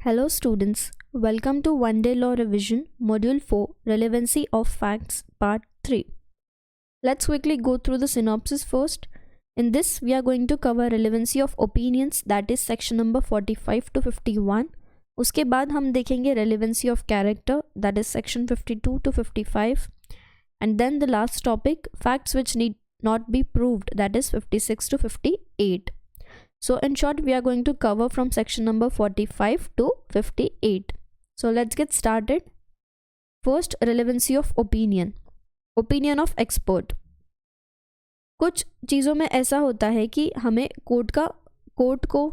Hello students, welcome to One Day Law Revision, Module 4, Relevancy of Facts, Part 3. Let's quickly go through the synopsis first. In this, we are going to cover relevancy of opinions, that is section number 45 to 51. उसके बाद हम देखेंगे relevancy of character, that is section 52 to 55. And then the last topic, facts which need not be proved, that is 56 to 58. So in short, we are going to cover from section number 45 to 58. So let's get started. First, relevancy of opinion. Opinion of expert. कुछ चीज़ों में ऐसा होता है कि हमें court को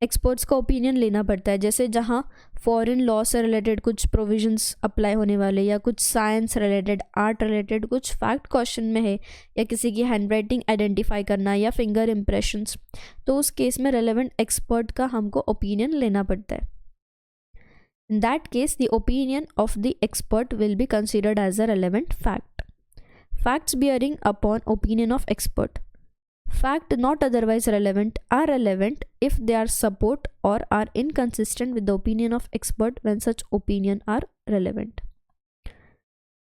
experts का ओपिनियन लेना पड़ता है, जैसे जहाँ फॉरेन लॉ से रिलेटेड कुछ प्रोविजंस अप्लाई होने वाले, या कुछ साइंस रिलेटेड, आर्ट रिलेटेड कुछ फैक्ट क्वेश्चन में है, या किसी की हैंडराइटिंग आइडेंटिफाई करना, या फिंगर इम्प्रेशंस, तो उस केस में रेलेवेंट एक्सपर्ट का हमको ओपिनियन लेना पड़ता है. In that case the opinion of the expert will be considered as a relevant fact. Facts bearing upon opinion of expert. Fact not otherwise relevant are relevant if they are support or are inconsistent with the opinion of expert when such opinion are relevant.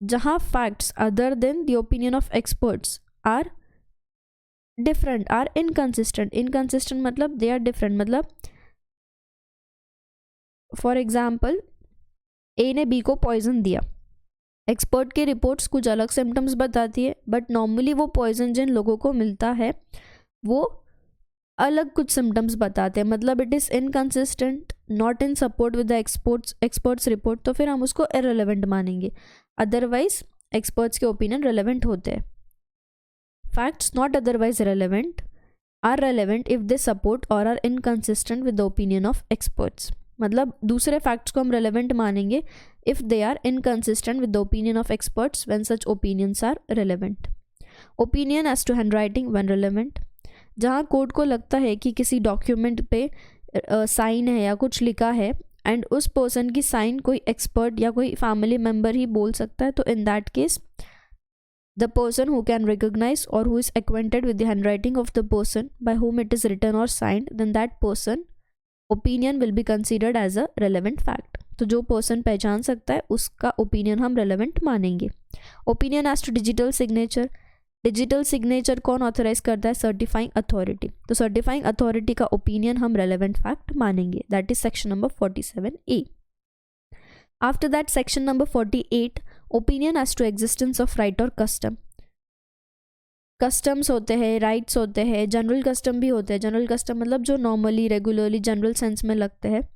जहाँ facts other than the opinion of experts are different, are inconsistent मतलब they are different, मतलब for example A ने B को poison दिया, expert की reports कुछ अलग symptoms बताती है, बट नॉर्मली वो पॉइजन जिन लोगों को मिलता है वो अलग कुछ सिम्टम्स बताते हैं, मतलब it is inconsistent, not in support with the experts report, तो फिर हम उसको इररिलेवेंट मानेंगे. अदरवाइज एक्सपर्ट्स के ओपिनियन रेलेवेंट होते हैं. Facts not otherwise relevant are relevant if they support or are inconsistent with the opinion of experts, मतलब दूसरे फैक्ट्स को हम रेलेवेंट मानेंगे if they are inconsistent with the opinion of experts when such opinions are relevant. Opinion as to handwriting when relevant. जहाँ court को लगता है कि किसी डॉक्यूमेंट पे साइन है या कुछ लिखा है एंड उस पर्सन की साइन कोई एक्सपर्ट या कोई फैमिली मेम्बर ही बोल सकता है, तो इन that case the person who can recognize or who is acquainted with the handwriting of the person by whom it is written or signed, then that person opinion will be considered as a relevant fact. तो जो person पहचान सकता है उसका opinion हम relevant मानेंगे. Opinion as to digital signature. Digital signature कौन authorize करता है? Certifying authority. तो सर्टिफाइंग अथॉरिटी का ओपिनियन हम रेलेवेंट फैक्ट मानेंगे, that is section number 47A. After that section number 48, opinion as to existence of right और custom. Customs होते हैं, राइट्स होते हैं, जनरल कस्टम भी होते हैं. जनरल कस्टम मतलब जो नॉर्मली रेगुलरली जनरल सेंस में लगते हैं.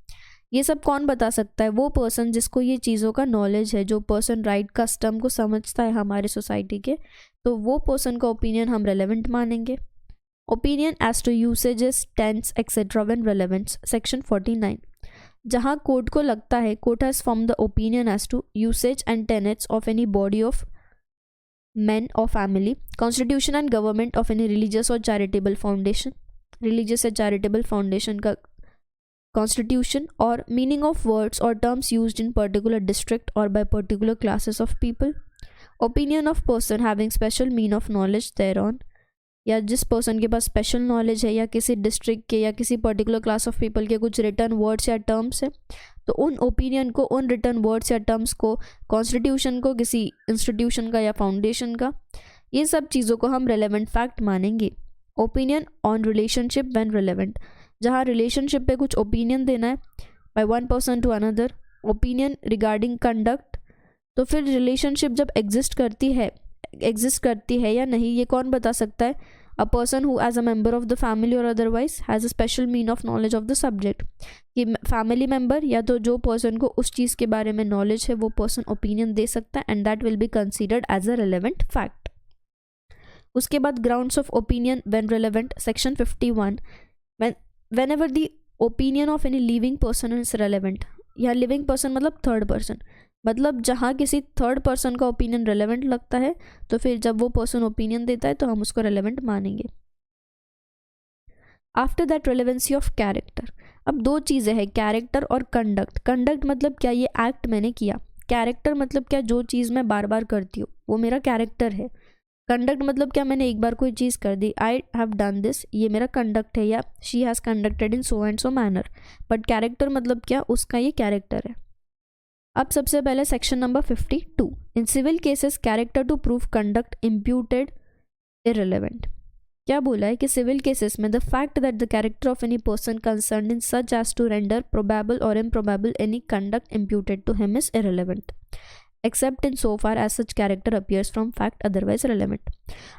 ये सब कौन बता सकता है? वो पर्सन जिसको ये चीज़ों का नॉलेज है, जो पर्सन राइट कस्टम को समझता है हमारे सोसाइटी के, तो वो पर्सन का ओपिनियन हम रेलेवेंट मानेंगे. Opinion as to usages, tenets etcetera when relevant, section 49. जहाँ कोर्ट को लगता है, court has form the opinion as to usage and tenets of any body of men or family, constitution and government of any religious or charitable foundation, religious या charitable foundation का constitution, or meaning of words or terms used in particular district or by particular classes of people, opinion of person having special mean of knowledge thereon, या जिस person के पास special knowledge है या किसी district के या किसी पर्टिकुलर क्लास ऑफ पीपल के कुछ रिटर्न वर्ड्स या टर्म्स है, तो उन ओपिनियन को, उन रिटर्न वर्ड्स या टर्म्स को, कॉन्स्टिट्यूशन को, किसी इंस्टीट्यूशन का या फाउंडेशन का, ये सब चीज़ों को हम रेलेवेंट फैक्ट मानेंगे. Opinion on relationship when relevant. जहाँ रिलेशनशिप पे कुछ ओपिनियन देना है by one person to another. Opinion regarding conduct. तो फिर रिलेशनशिप जब एग्जिस्ट करती है या नहीं, ये कौन बता सकता है? A person who as a member of the family or otherwise has a special mean of knowledge of the subject. कि फैमिली मेंबर या तो जो पर्सन को उस चीज़ के बारे में नॉलेज है वो पर्सन ओपिनियन दे सकता है, and that will be considered as a relevant fact. उसके बाद grounds of opinion when relevant, section 51. whenever the opinion of any living person is relevant. या लिविंग पर्सन मतलब थर्ड पर्सन, मतलब जहाँ किसी थर्ड पर्सन का ओपिनियन रेलेवेंट लगता है, तो फिर जब वो पर्सन ओपिनियन देता है तो हम उसको रेलेवेंट मानेंगे. After that relevancy of character. अब दो चीज़ें हैं, कैरेक्टर और कंडक्ट. कंडक्ट मतलब क्या? ये एक्ट मैंने किया. कैरेक्टर मतलब क्या? जो चीज़ मैं बार बार करती हूँ वो मेरा कैरेक्टर है. कंडक्ट मतलब क्या, मैंने एक बार कोई चीज़ कर दी, आई हैव डन दिस, ये मेरा कंडक्ट है, या she has conducted in so and so manner. But character मतलब क्या, उसका ये कैरेक्टर है। अब सबसे पहले section number 52, in civil cases character to prove conduct imputed irrelevant. क्या बोला है कि सिविल केसेस में the fact that the character of any person concerned in such as to render probable और improbable any conduct imputed to him is irrelevant except in so far as such character appears from fact otherwise relevant.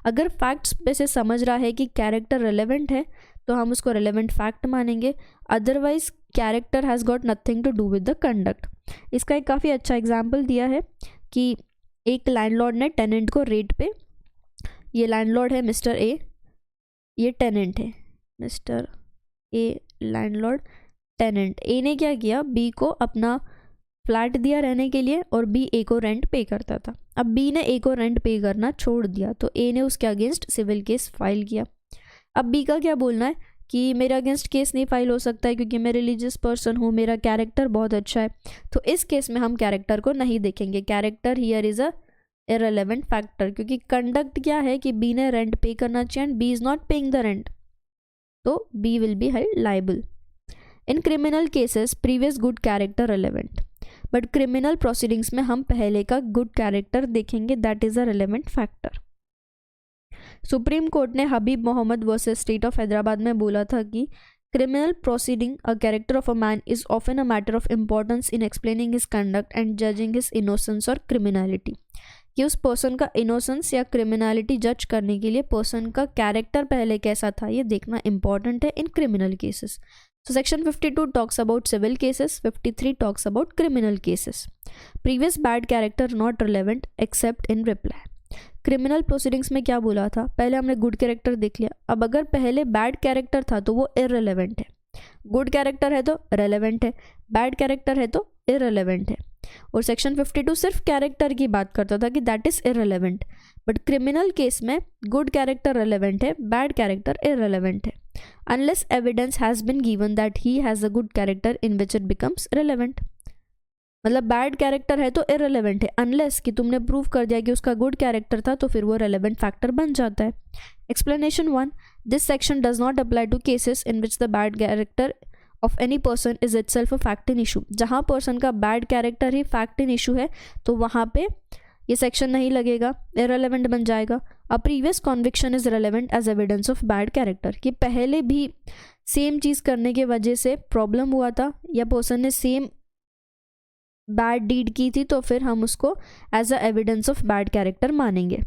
अगर facts पे से समझ रहा है कि character relevant है तो हम उसको रिलेवेंट फैक्ट मानेंगे, otherwise character has got nothing to do with the conduct. इसका एक काफ़ी अच्छा एग्जाम्पल दिया है कि एक लैंडलॉर्ड ने टेनेंट को रेट पे, ये लैंडलॉर्ड है मिस्टर ए, ये टेनेंट है मिस्टर ए, लैंडलॉर्ड टेनेंट। ए ने क्या किया, बी को अपना फ्लैट दिया रहने के लिए और बी ए को रेंट पे करता था। अब बी ने ए को रेंट पे करना छोड़ दिया तो ए ने उसके अगेंस्ट सिविल केस फाइल किया। अब बी का क्या बोलना है कि मेरे अगेंस्ट केस नहीं फाइल हो सकता है क्योंकि मैं रिलीजियस पर्सन हूँ, मेरा कैरेक्टर बहुत अच्छा है। तो इस केस में हम कैरेक्टर को नहीं देखेंगे, character here is a irrelevant factor, क्योंकि कंडक्ट क्या है कि बी ने रेंट पे करना चाहिए and B is not paying the rent, तो B will be held liable. In criminal cases previous good character relevant, but criminal proceedings में हम पहले का गुड कैरेक्टर देखेंगे, that is a relevant factor. Supreme court ने Habib Mohammad versus state of Hyderabad में बोला था कि criminal proceeding a character of a man is often a matter of importance in explaining his conduct and judging his innocence और criminality, कि उस person का innocence या क्रिमिनलिटी जज करने के लिए पर्सन का कैरेक्टर पहले कैसा था ये देखना इंपॉर्टेंट है इन criminal cases. So section 52 talks about civil cases, 53 talks about criminal cases. Previous bad character not relevant except in reply. Criminal proceedings में क्या बोला था, पहले हमने गुड कैरेक्टर देख लिया, अब अगर पहले बैड कैरेक्टर था तो वो इररिलेवेंट है, गुड कैरेक्टर है तो रेलेवेंट है, बैड कैरेक्टर है तो इररिलेवेंट है। और सेक्शन 52 सिर्फ कैरेक्टर की बात करता था कि that is irrelevant, but criminal case में गुड कैरेक्टर रेलेवेंट है, बैड कैरेक्टर इररिलेवेंट है, unless evidence has been given that he has a good character in which it becomes relevant। मतलब बैड कैरेक्टर है तो इररिलेवेंट है, unless कि तुमने prove कर दिया कि उसका गुड कैरेक्टर था तो फिर वो रेलेवेंट फैक्टर बन जाता है। Explanation 1, this section does not apply to cases in which the bad character of any person is itself a fact in issue. जहाँ पर्सन का बैड कैरेक्टर ही फैक्ट इन इशू है तो वहाँ पे ये सेक्शन नहीं लगेगा, इररिलेवेंट बन जाएगा। A previous conviction is relevant as evidence of bad character, कि पहले भी सेम चीज़ करने के वजह से प्रॉब्लम हुआ था या पर्सन ने सेम बैड डीड की थी तो फिर हम उसको as a evidence of bad character मानेंगे।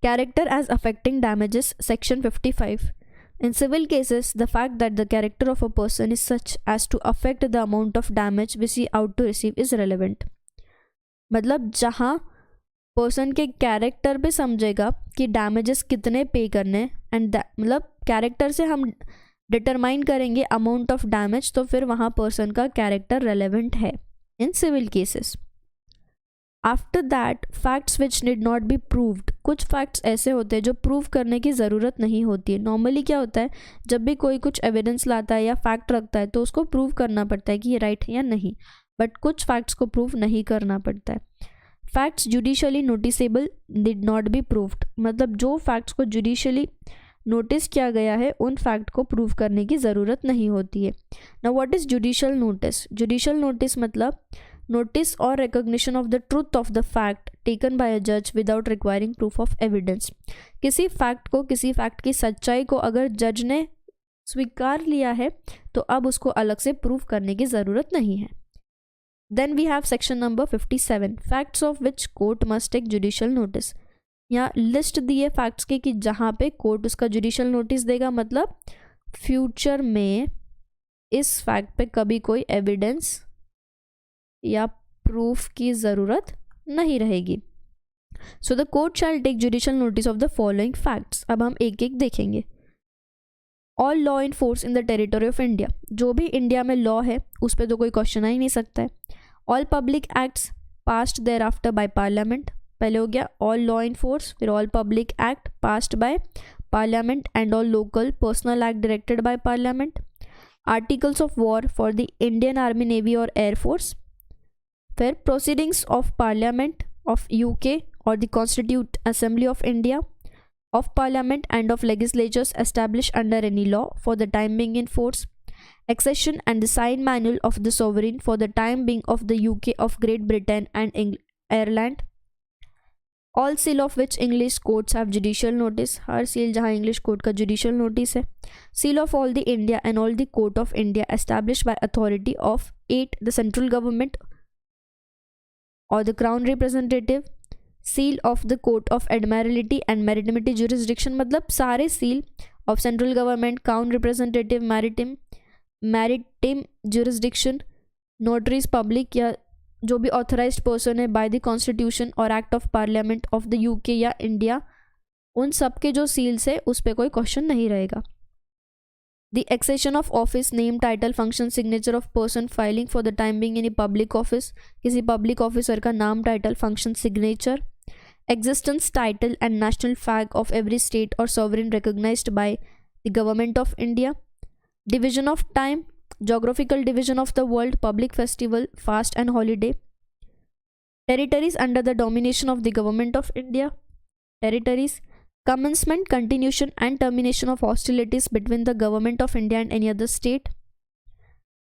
Character as affecting damages, section 55। In civil cases, the fact that the character of a person is such as to affect the amount of damage which he out to receive is relevant। मतलब जहाँ person के character पे समझेगा कि damages कितने पे करने and मतलब कैरेक्टर से हम डिटरमाइन करेंगे अमाउंट ऑफ डैमेज, तो फिर वहाँ पर्सन का कैरेक्टर रेलेवेंट है in civil cases. After that facts which did not be proved, कुछ फैक्ट्स ऐसे होते हैं जो प्रूव करने की ज़रूरत नहीं होती है। नॉर्मली क्या होता है, जब भी कोई कुछ एविडेंस लाता है या फैक्ट रखता है तो उसको प्रूव करना पड़ता है कि ये राइट है या नहीं, बट कुछ फैक्ट्स को प्रूव नहीं करना पड़ता है। Facts judicially noticeable did not be proved, मतलब जो फैक्ट्स को जुडिशली नोटिस किया गया है उन फैक्ट को प्रूव करने की ज़रूरत नहीं होती है। Now what is judicial notice? Judicial notice मतलब नोटिस और recognition of the truth of the fact taken by a जज without requiring proof of evidence. किसी फैक्ट को, किसी फैक्ट की सच्चाई को अगर जज ने स्वीकार लिया है तो अब उसको अलग से प्रूव करने की ज़रूरत नहीं है। Then we have section number 57, facts of which court must take judicial notice. यहाँ लिस्ट दी है फैक्ट्स के कि जहाँ पे कोर्ट उसका जुडिशियल नोटिस देगा, मतलब फ्यूचर में इस फैक्ट पे कभी कोई एविडेंस या प्रूफ की ज़रूरत नहीं रहेगी। So the court shall take judicial notice of the following facts. अब हम एक एक देखेंगे। All law in force in the territory of India, जो भी इंडिया में लॉ है उस पर तो कोई क्वेश्चन आ ही नहीं सकता है। All public acts passed thereafter by parliament, पहले हो गया ऑल लॉ इन फोर्स, फिर all public act passed by parliament and all local personal act directed by parliament. Articles of war for the Indian army, navy और air force. फिर proceedings of parliament of UK or the Constituent Assembly of India, of Parliament and of legislatures established under any law for the time being in force, accession and the sign manual of the sovereign for the time being of the UK, of Great Britain and Ireland, all seal of which English courts have judicial notice, her seal जहाँ English court का judicial notice है, seal of all the India and all the court of India established by authority of 8 the central government or the crown representative, seal of the court of admiralty and maritime jurisdiction, मतलब सारे seal of central government, crown representative, maritime jurisdiction, notaries public या जो भी authorised person है by the constitution और act of parliament of the UK या India, उन सब के जो सील्स है उस पर कोई क्वेश्चन नहीं रहेगा. The accession of office, name, title, function, signature of person filing for the time being in public office, किसी पब्लिक ऑफिसर का नाम, title, function, signature, existence, title and national flag of every state or sovereign recognized by the government of India, division of time, geographical division of the world, public festival, fast and holiday, territories under the domination of the government of India, territories, commencement, continuation and termination of hostilities between the government of India and any other state,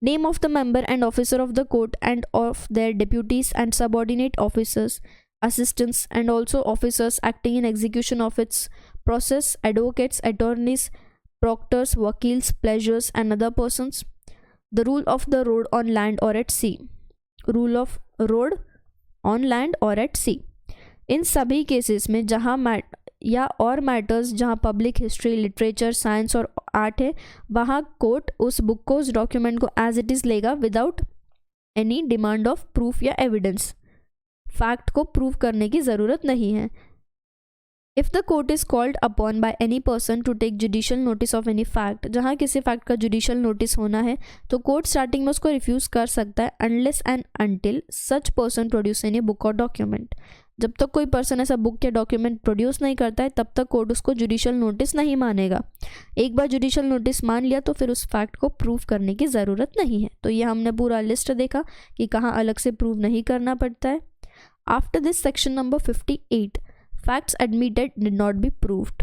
name of the member and officer of the court and of their deputies and subordinate officers, assistants and also officers acting in execution of its process, advocates, attorneys, proctors, wakils, pleasures and other persons, the rule of the road on land or at sea, rule of road on land or at sea. इन सभी cases में जहाँ या और matters जहाँ public history, literature, science और art है, वहाँ कोर्ट उस बुक को, उस डॉक्यूमेंट को एज इट इज़ लेगा without any demand of proof या एविडेंस. फैक्ट को प्रूव करने की ज़रूरत नहीं है. If the court is called upon by any person to take judicial notice of any fact, जहाँ किसी फैक्ट का जुडिशियल नोटिस होना है तो कोर्ट स्टार्टिंग में उसको रिफ्यूज़ कर सकता है unless and until such person produce any book और डॉक्यूमेंट. जब तक कोई पर्सन ऐसा बुक या डॉक्यूमेंट प्रोड्यूस नहीं करता है तब तक कोर्ट उसको जुडिशियल नोटिस नहीं मानेगा. एक बार जुडिशियल नोटिस मान लिया तो फिर उस फैक्ट को प्रूव करने की ज़रूरत नहीं है. तो ये हमने पूरा लिस्ट देखा कि कहाँ अलग से प्रूव नहीं करना पड़ता है. After this section number 58, facts admitted did not be proved.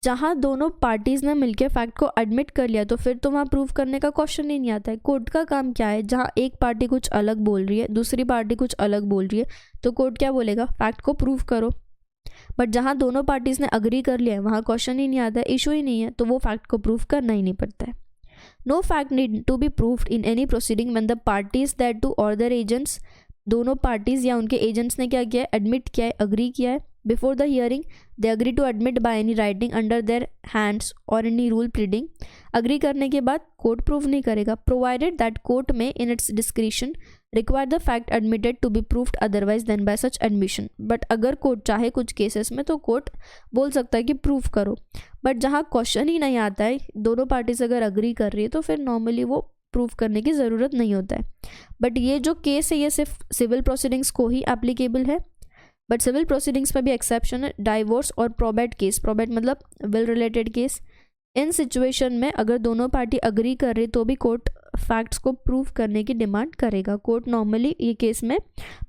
जहाँ दोनों पार्टीज़ ने मिलकर फैक्ट को एडमिट कर लिया तो फिर तो वहाँ प्रूव करने का क्वेश्चन ही नहीं आता है. कोर्ट का काम क्या है, जहाँ एक पार्टी कुछ अलग बोल रही है, दूसरी पार्टी कुछ अलग बोल रही है, तो कोर्ट क्या बोलेगा, फैक्ट को प्रूव करो. बट जहाँ दोनों पार्टीज़ ने अग्री कर लिया है वहाँ क्वेश्चन ही नहीं आता है, इशू ही नहीं है, तो वो फैक्ट को प्रूव करना ही नहीं पड़ता है. No fact need to be proved in any proceeding when the parties that to और देयर एजेंट्स, दोनों पार्टीज़ या उनके एजेंट्स ने क्या किया है, एडमिट किया है, अग्री किया है. Before the hearing they agree to admit by any writing under their hands और एनी रूल प्लीडिंग. अग्री करने के बाद कोर्ट प्रूव नहीं करेगा, प्रोवाइडेड दैट कोर्ट में in its discretion require the fact admitted to be proved otherwise than by such admission. But अगर court चाहे कुछ केसेस में तो कोर्ट बोल सकता है कि प्रूव करो. बट जहाँ क्वेश्चन ही नहीं आता है, दोनों पार्टीज अगर अग्री कर रही है तो फिर नॉर्मली वो प्रूव करने की ज़रूरत नहीं होता है. बट ये जो केस है ये सिर्फ सिविल प्रोसीडिंग्स को ही एप्लीकेबल है. बट सिविल प्रोसीडिंग्स में भी एक्सेप्शन है, डाइवोर्स और प्रोबेट केस. प्रोबेट मतलब will related case. In situation में अगर दोनों पार्टी अग्री कर रही तो भी कोर्ट फैक्ट्स को प्रूव करने की डिमांड करेगा. कोर्ट नॉर्मली ये केस में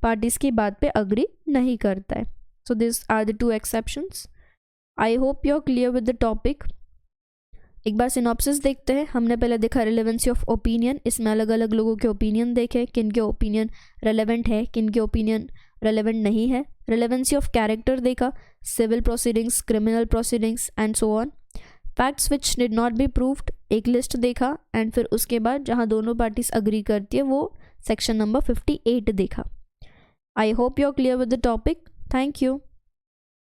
पार्टीज़ की बात पे अग्री नहीं करता है. So this are the 2 exceptions. I hope you are clear with the topic. एक बार सिनॉप्सिस देखते हैं. हमने पहले देखा रिलेवेंसी ऑफ ओपिनियन. इसमें अलग अलग लोगों के ओपिनियन देखे, किन के ओपिनियन रेलेवेंट है, किन के ओपिनियन रेलेवेंट नहीं है. रिलेवेंसी ऑफ कैरेक्टर देखा, civil proceedings, criminal proceedings and so on. Facts which did not be proved, एक लिस्ट देखा. एंड फिर उसके बाद जहाँ दोनों पार्टीज अग्री करती है वो सेक्शन नंबर 58 देखा. I hope you are clear with the topic. Thank you.